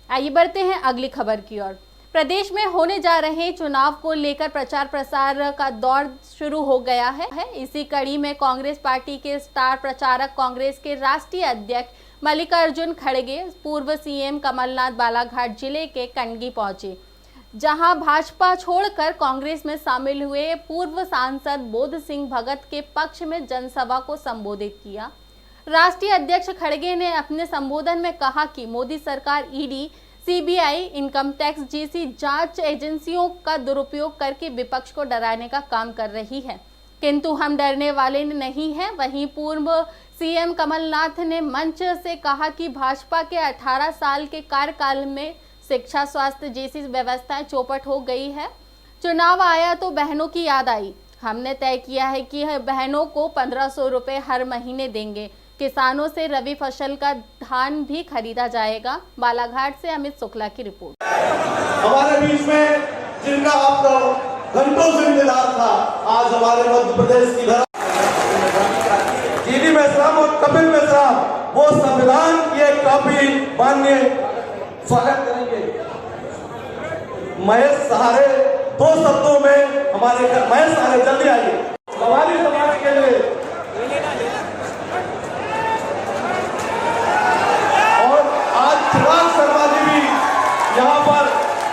आइए बढ़ते हैं अगली खबर की ओर। प्रदेश में होने जा रहे चुनाव को लेकर प्रचार प्रसार का दौर शुरू हो गया है। इसी कड़ी में कांग्रेस पार्टी के स्टार प्रचारक कांग्रेस के राष्ट्रीय अध्यक्ष मल्लिकार्जुन खड़गे पूर्व सीएम कमलनाथ बालाघाट जिले के कटनी पहुंचे, जहां भाजपा छोड़कर कांग्रेस में शामिल हुए पूर्व सांसद बोध सिंह भगत के पक्ष में जनसभा को संबोधित किया। राष्ट्रीय अध्यक्ष खड़गे ने अपने संबोधन में कहा कि मोदी सरकार ईडी, सीबीआई, इनकम टैक्स जैसी जांच एजेंसियों का दुरुपयोग करके विपक्ष को डराने का काम कर रही है, किंतु हम डरने वाले नहीं हैं। वहीं पूर्व सीएम कमलनाथ ने मंच से कहा कि भाजपा के 18 साल के कार्यकाल में शिक्षा, स्वास्थ्य जैसी व्यवस्थाएं चौपट हो गई है। चुनाव आया तो बहनों की याद आई। हमने तय किया है कि बहनों को 1500 रुपए हर महीने देंगे। किसानों से रबी फसल का धान भी खरीदा जाएगा। बालाघाट से अमित शुक्ला की रिपोर्ट। हमारे बीच में जिनका आपको घंटों से इंतजार था, आज हमारे मध्य प्रदेश की धरती जीडी मेश्राम और कपिल मेश्राम वो संविधान की एक कॉपी माननीय स्वागत करेंगे। महेश सहारे 2 शब्दों में हमारे महेश सहारे जल्दी आइए सवाली समाज के लिए। और आज चिराग शर्मा जी भी यहाँ पर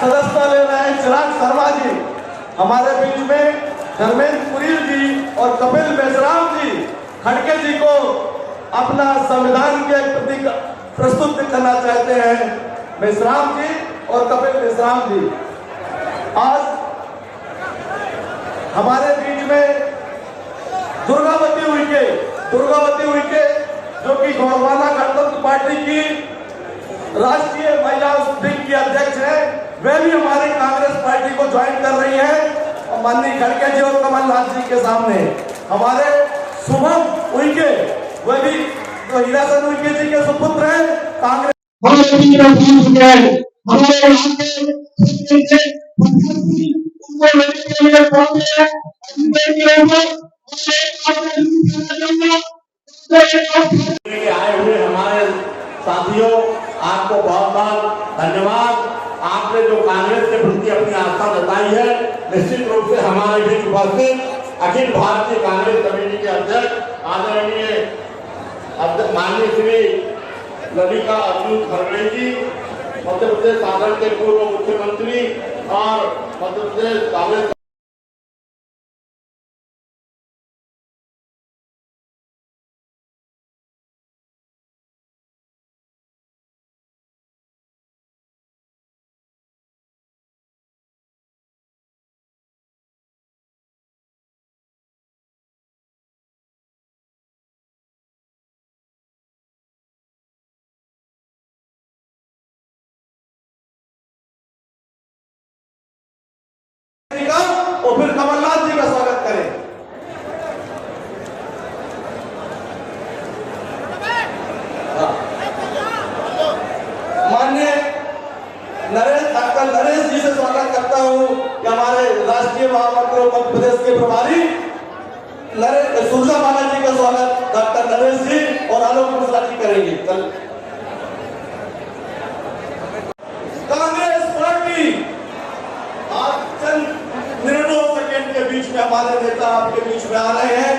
सदस्यता ले रहे हैं। चिराग शर्मा जी हमारे बीच में धर्मेंद्र पुरी जी और कपिल मेश्राम जी खड़गे जी को अपना संविधान के प्रतीक प्रस्तुत करना चाहते हैं। मेश्राम जी और कपिल मेश्राम जी आज हमारे बीच में दुर्गावती उइके जो कि गौरवाना गणतंत्र पार्टी की राष्ट्रीय महिला विंग की अध्यक्ष है, वे भी हमारे कांग्रेस पार्टी को ज्वाइन कर रही है। और माननीय खड़गे जी और कमलनाथ जी के सामने हमारे शुभम उइके, वे भी जो हीराचंद उइके जी के सुपुत्र हैं, कांग्रेस आए हुए हमारे साथियों, आपको बहुत बहुत धन्यवाद। आपने जो कांग्रेस के प्रति अपनी आस्था जताई है, निश्चित रूप से हमारे बीच उपस्थित अखिल भारतीय कांग्रेस कमेटी के अध्यक्ष आदरणीय माननीय श्री ललिका अर्जुन खड़गे जी, मध्य प्रदेश शासन के पूर्व मुख्यमंत्री और मध्य प्रदेश कांग्रेस और फिर कमलनाथ जी का स्वागत करें। माननीय डॉक्टर नरेश जी से स्वागत करता हूं कि हमारे राष्ट्रीय महामंत्री मध्य प्रदेश के प्रभारी सुरजा बाला जी का स्वागत डॉक्टर नरेश जी और आलोक मिश्रा जी करेंगे। कांग्रेस पार्टी आज चंद मिनटों सेकंड के बीच में हमारे नेता आपके बीच में आ रहे हैं।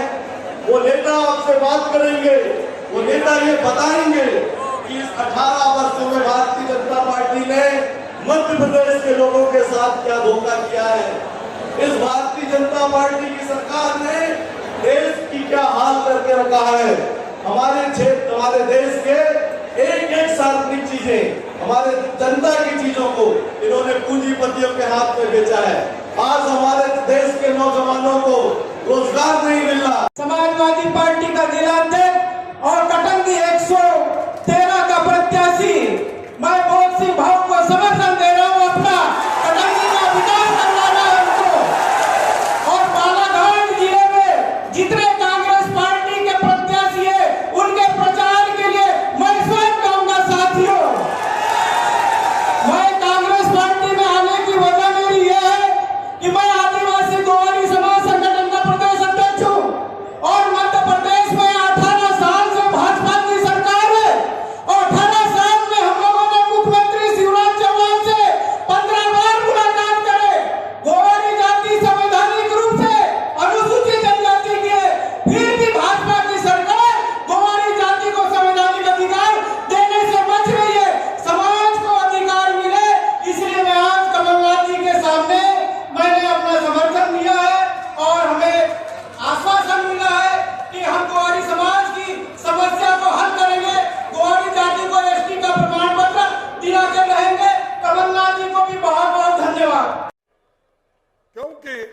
वो नेता आपसे बात करेंगे, वो नेता ये बताएंगे कि इस 18 वर्षों में भारतीय जनता पार्टी ने मध्य प्रदेश के लोगों के साथ क्या धोखा किया है। इस भारतीय जनता पार्टी की सरकार ने देश की क्या हाल करके रखा है। हमारे क्षेत्र, हमारे देश के एक सार्वजनिक चीजें, हमारे जनता की चीजों को इन्होंने पूंजीपतियों के हाथ में बेचा है। आज हमारे देश के नौजवानों को रोजगार नहीं मिल रहा। समाजवादी पार्टी का जिलाध्यक्ष और कटनी 113 का प्रत्याशी मैं बोध सिंह भाव को समर्थन दे रहा हूँ। अपना कटनी का विकास करवाना है उनको। और बालाघाट जिले में जितने कांग्रेस पार्टी के प्रत्याशी है, उनके प्रचार के लिए मैं स्वयं कहूँगा साथियों, मैं कांग्रेस पार्टी में आने की वजह मेरी यह है कि मैं आदिवासी गोवारी समाज संगठन का प्रदेश अध्यक्ष हूँ और मध्य प्रदेश में 18 साल से भाजपा की सरकार है और 18 साल में हम लोगों ने मुख्यमंत्री शिवराज क्योंकि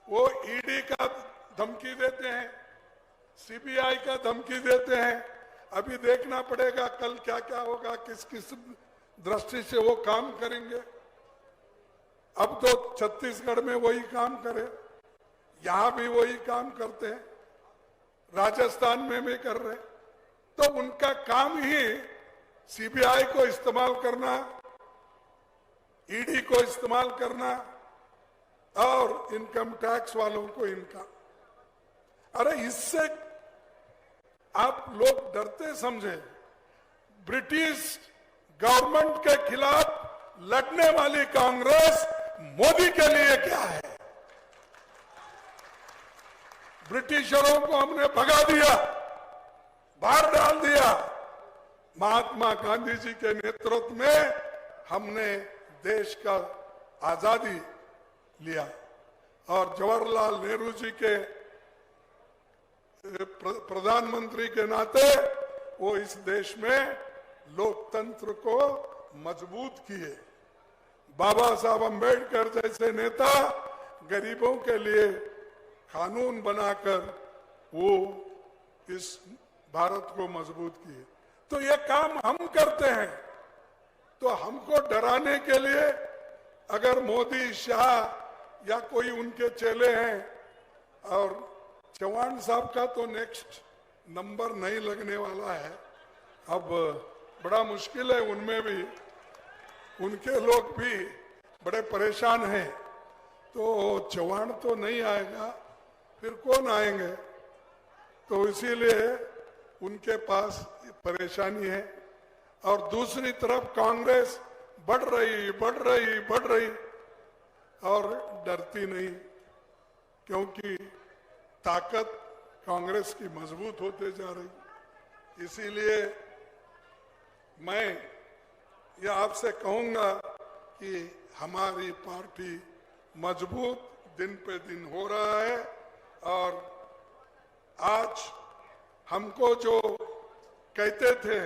वो ईडी का धमकी देते हैं, सीबीआई का धमकी देते हैं। अभी देखना पड़ेगा कल क्या क्या होगा, किस किस दृष्टि से वो काम करेंगे। अब तो छत्तीसगढ़ में वही काम करे, यहां भी वही काम करते हैं, राजस्थान में भी कर रहे। तो उनका काम ही सीबीआई को इस्तेमाल करना, ईडी को इस्तेमाल करना और इनकम टैक्स वालों को इनका। अरे इससे आप लोग डरते समझे। ब्रिटिश गवर्नमेंट के खिलाफ लड़ने वाली कांग्रेस मोदी के लिए क्या है? ब्रिटिशरों को हमने भगा दिया, बाहर डाल दिया। महात्मा गांधी जी के नेतृत्व में हमने देश का आजादी लिया और जवाहरलाल नेहरू जी के प्रधानमंत्री के नाते वो इस देश में लोकतंत्र को मजबूत किए। बाबा साहब अंबेडकर जैसे नेता गरीबों के लिए कानून बनाकर वो इस भारत को मजबूत किए। तो ये काम हम करते हैं। तो हमको डराने के लिए अगर मोदी, शाह या कोई उनके चेले हैं, और चौहान साहब का तो नेक्स्ट नंबर नहीं लगने वाला है, अब बड़ा मुश्किल है उनमें भी, उनके लोग भी बड़े परेशान हैं। तो चौहान तो नहीं आएगा, फिर कौन आएंगे? तो इसीलिए उनके पास परेशानी है। और दूसरी तरफ कांग्रेस बढ़ रही और डरती नहीं, क्योंकि ताकत कांग्रेस की मजबूत होते जा रही। इसीलिए मैं ये आपसे कहूंगा कि हमारी पार्टी मजबूत दिन पे दिन हो रहा है। और आज हमको जो कहते थे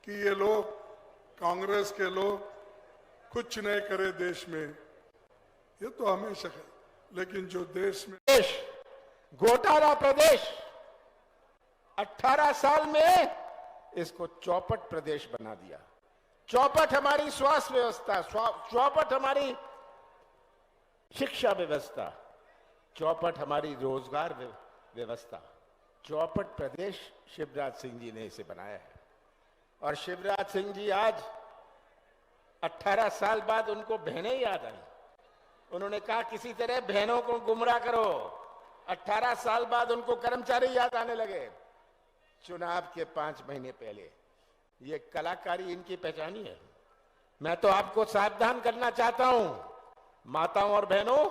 कि ये लोग, कांग्रेस के लोग कुछ नहीं करे देश में, ये तो हमेशा है, लेकिन जो देश में घोटाला प्रदेश 18 साल में इसको चौपट प्रदेश बना दिया। चौपट हमारी स्वास्थ्य व्यवस्था, चौपट हमारी शिक्षा व्यवस्था, चौपट हमारी रोजगार व्यवस्था, चौपट प्रदेश शिवराज सिंह जी ने इसे बनाया है। और शिवराज सिंह जी आज 18 साल बाद उनको बहनें याद आई। उन्होंने कहा किसी तरह बहनों को गुमराह करो। 18 साल बाद उनको कर्मचारी याद आने लगे। चुनाव के 5 महीने पहले ये कलाकारी इनकी पहचानी है। मैं तो आपको सावधान करना चाहता हूं, माताओं और बहनों,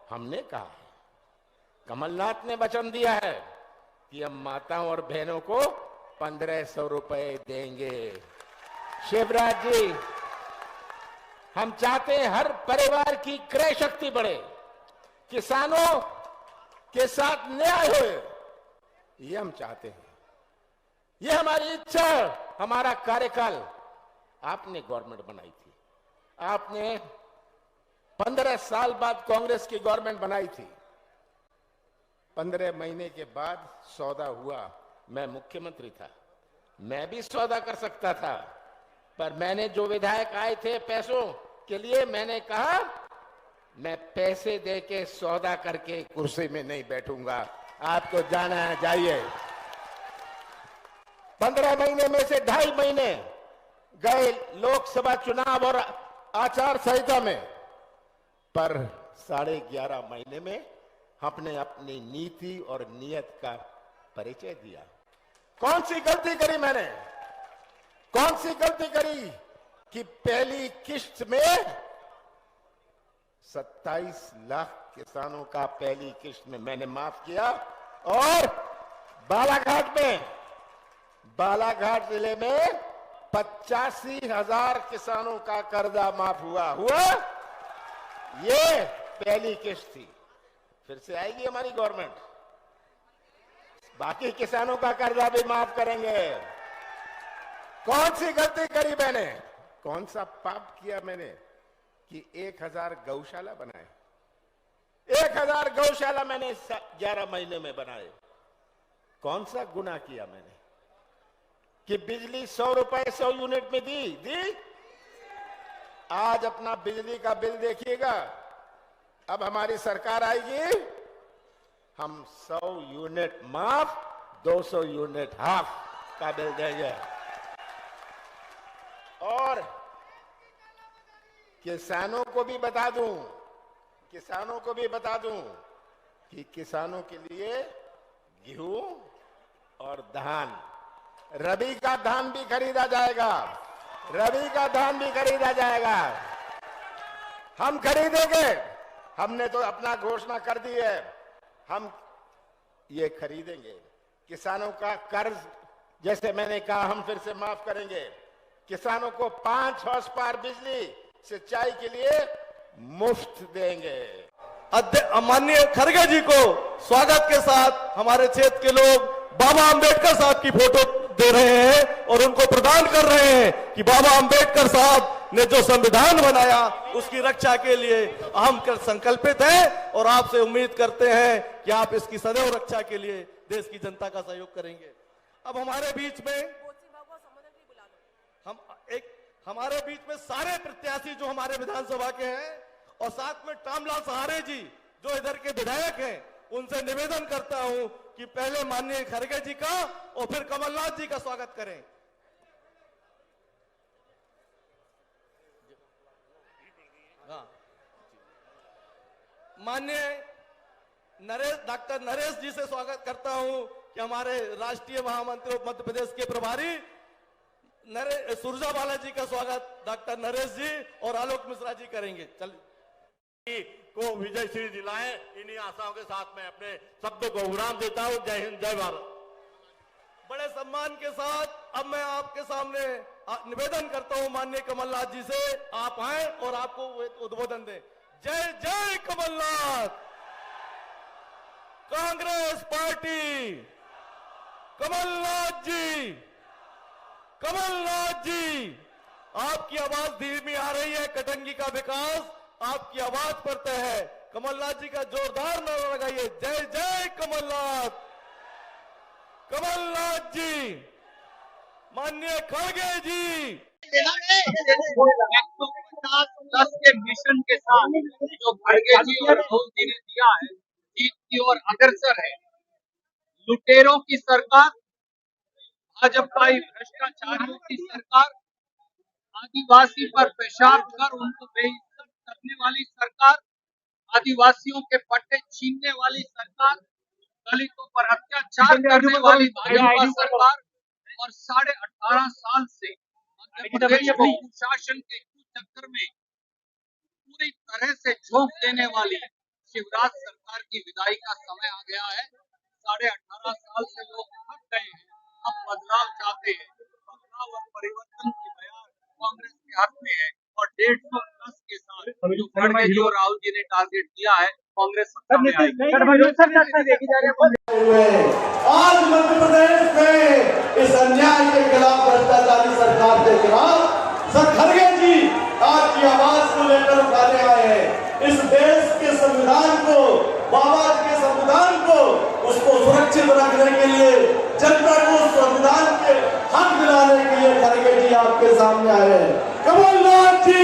हमने कहा है, कमलनाथ ने वचन दिया है कि हम माताओं और बहनों को 1500 रुपए देंगे। शिवराज जी, हम चाहते हैं हर परिवार की क्रय शक्ति बढ़े, किसानों के साथ न्याय हो, ये हम चाहते हैं, ये हमारी इच्छा है। हमारा कार्यकाल आपने गवर्नमेंट बनाई थी, आपने 15 साल बाद कांग्रेस की गवर्नमेंट बनाई थी। 15 महीने के बाद सौदा हुआ, मैं मुख्यमंत्री था, मैं भी सौदा कर सकता था, पर मैंने जो विधायक आए थे पैसों के लिए, मैंने कहा मैं पैसे देके सौदा करके कुर्सी में नहीं बैठूंगा, आपको जाना है जाइए। 15 महीने में से 2.5 महीने गए लोकसभा चुनाव और आचार संहिता में, पर 11.5 महीने में हमने अपनी नीति और नियत का परिचय दिया। कौन सी गलती करी मैंने? कौन सी गलती करी कि पहली किश्त में 27 लाख किसानों का पहली किश्त में मैंने माफ किया, और बालाघाट जिले में 85,000 किसानों का कर्जा माफ हुआ। ये पहली किश्त थी। फिर से आएगी हमारी गवर्नमेंट, बाकी किसानों का कर्जा भी माफ करेंगे। कौन सी गलती करी मैंने? कौन सा पाप किया मैंने? कि 1000 गौशाला बनाए। 1000 गौशाला मैंने 11 महीने में बनाए। कौन सा गुनाह किया मैंने कि बिजली 100 रुपए 100 यूनिट में दी। आज अपना बिजली का बिल देखिएगा, अब हमारी सरकार आएगी, हम 100 यूनिट माफ 200 यूनिट हाफ का बिल देंगे। और किसानों को भी बता दूं कि किसानों के लिए गेहूं और धान, रबी का धान भी खरीदा जाएगा। हम खरीदेंगे, हमने तो अपना घोषणा कर दी है, हम ये खरीदेंगे। किसानों का कर्ज जैसे मैंने कहा हम फिर से माफ करेंगे। किसानों को 5 हॉर्स पावर बिजली सिंचाई के लिए मुफ्त देंगे। माननीय खड़गे जी को स्वागत के साथ हमारे क्षेत्र के लोग बाबा अंबेडकर साहब की फोटो दे रहे हैं और उनको प्रदान कर रहे हैं कि बाबा अंबेडकर साहब ने जो संविधान बनाया उसकी रक्षा के लिए हम संकल्पित हैं और आपसे उम्मीद करते हैं कि आप इसकी सदैव रक्षा के लिए देश की जनता का सहयोग करेंगे। अब हमारे बीच में सारे प्रत्याशी जो हमारे विधानसभा के हैं और साथ में टामलाल सहारे जी जो इधर के विधायक हैं, उनसे निवेदन करता हूं कि पहले माननीय खड़गे जी का और फिर कमलनाथ जी का स्वागत करें। माननीय डॉक्टर नरेश जी से स्वागत करता हूं कि हमारे राष्ट्रीय महामंत्री मध्य प्रदेश के प्रभारी सुरजा बालाजी का स्वागत डॉक्टर नरेश जी और आलोक मिश्रा जी करेंगे। को विजय श्री दिलाएं, इन्हीं आशाओं के साथ मैं अपने शब्दों को विराम देता हूं। जय हिंद, जय भारत। बड़े सम्मान के साथ अब मैं आपके सामने निवेदन करता हूं माननीय कमलनाथ जी से, आप आए और आपको उद्बोधन दें। जय जय कमलनाथ, कांग्रेस पार्टी, कमलनाथ जी। आपकी आवाज धीमी आ रही है, कटंगी का विकास आपकी आवाज पर तय है। कमलनाथ जी का जोरदार नारा लगाइए, जय जय कमलनाथ जी। माननीय खड़गे जी 150+ के मिशन के साथ जो खड़गे जी और राहुल जी ने दिया है, जीत की ओर अग्रसर है। लुटेरों की सरकार, भाजपाई भ्रष्टाचारियों की सरकार, आदिवासी पर पेशाब कर उनको बेइज्जत करने वाली सरकार, आदिवासियों के पट्टे छीनने वाली सरकार, दलितों पर अत्याचार करने वाली भाजपा सरकार और 18.5 साल से मध्य प्रदेश को कुशासन के चक्कर में पूरी तरह से झोंक देने वाली शिवराज सरकार की विदाई का समय आ गया है। 18.5 साल से लोग थक गए हैं, अब बदलाव चाहते हैं। बदलाव और परिवर्तन की बयान कांग्रेस के हाथ में है और 150+ के साथ जो खड़गे जी और राहुल जी ने टारगेट दिया है, कांग्रेस सत्ता में आएगी। आज मध्य प्रदेश में इस अन्याय के खिलाफ, भ्रष्टाचारी सरकार के खिलाफ खड़गे जी आपकी आवाज को लेकर उठाने आए हैं। इस देश के संविधान को, बाबा के संविधान को, उसको सुरक्षित रखने के लिए, जनता को संविधान के हक दिलाने के लिए खड़गे जी आपके सामने आए हैं। कमलनाथ जी